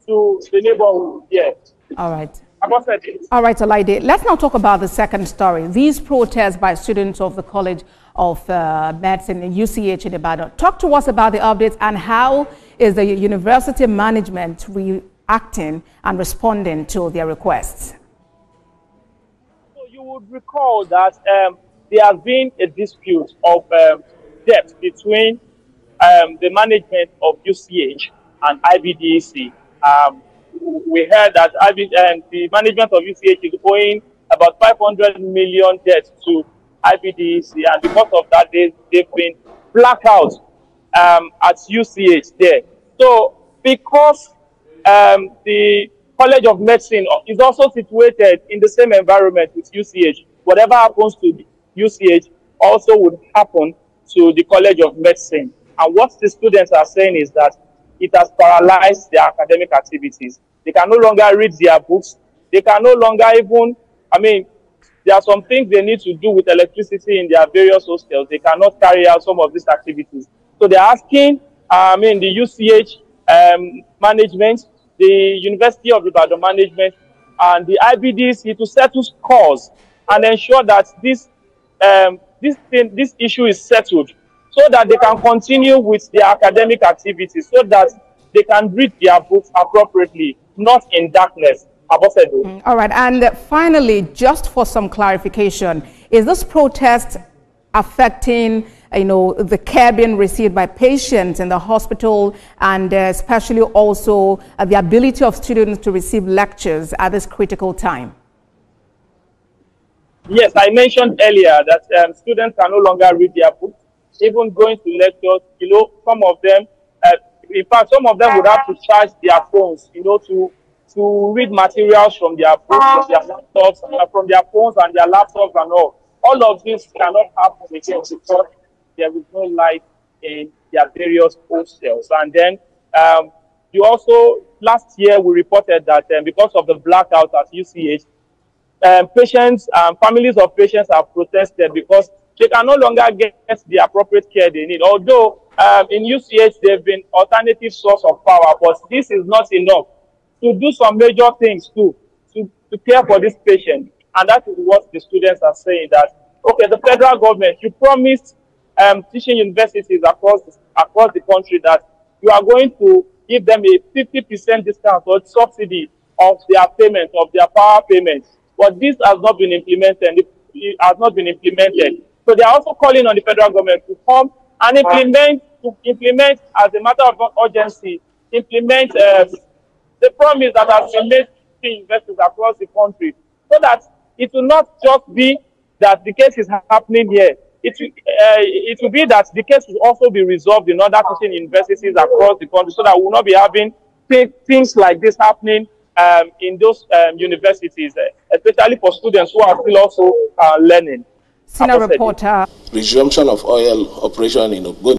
to the neighborhood. Yeah. All right. All right, Olaide. Let's now talk about the second story. These protests by students of the College of Medicine in UCH in Ibadan. Talk to us about the updates and how is the university management reacting and responding to their requests? So you would recall that there has been a dispute of debt between the management of UCH and IBDC. We heard that the management of UCH is owing about 500 million debt to IBDC, and because of that, they've been blacked at UCH there. So, because the College of Medicine is also situated in the same environment with UCH, whatever happens to UCH also would happen to the College of Medicine. And what the students are saying is that it has paralyzed their academic activities. They can no longer read their books. They can no longer even, there are some things they need to do with electricity in their various hostels. They cannot carry out some of these activities. So they're asking, the UCH management, the University of Ibadan management, and the IBDC to settle scores and ensure that this issue is settled, so that they can continue with their academic activities, so that they can read their books appropriately, not in darkness. All right, and finally, just for some clarification, is this protest affecting, the care being received by patients in the hospital, and especially also the ability of students to receive lectures at this critical time? Yes, I mentioned earlier that students can no longer read their books, even going to lectures. Some of them, in fact, some of them would have to charge their phones, to read materials from their books, from their laptops, from their phones and their laptops and all. All of this cannot happen again because there is no light in their various hostels. And then last year we reported that because of the blackout at UCH, patients and families of patients have protested because they can no longer get the appropriate care they need. Although in UCH they've been alternative source of power, but this is not enough to do some major things to care for this patient. And that is what the students are saying, that, okay, the federal government, you promised teaching universities across the country that you are going to give them a 50% discount or subsidy of their payment, of their power payments. But this has not been implemented. It has not been implemented. So they are also calling on the federal government to come and implement as a matter of urgency, implement the promise that has been made to universities across the country, so that it will not just be that the case is happening here. It will be that the case will also be resolved in other teaching universities across the country, so that we will not be having things like this happening in those universities, especially for students who are still also learning. Senior reporter. Resumption of oil operation in Ogun.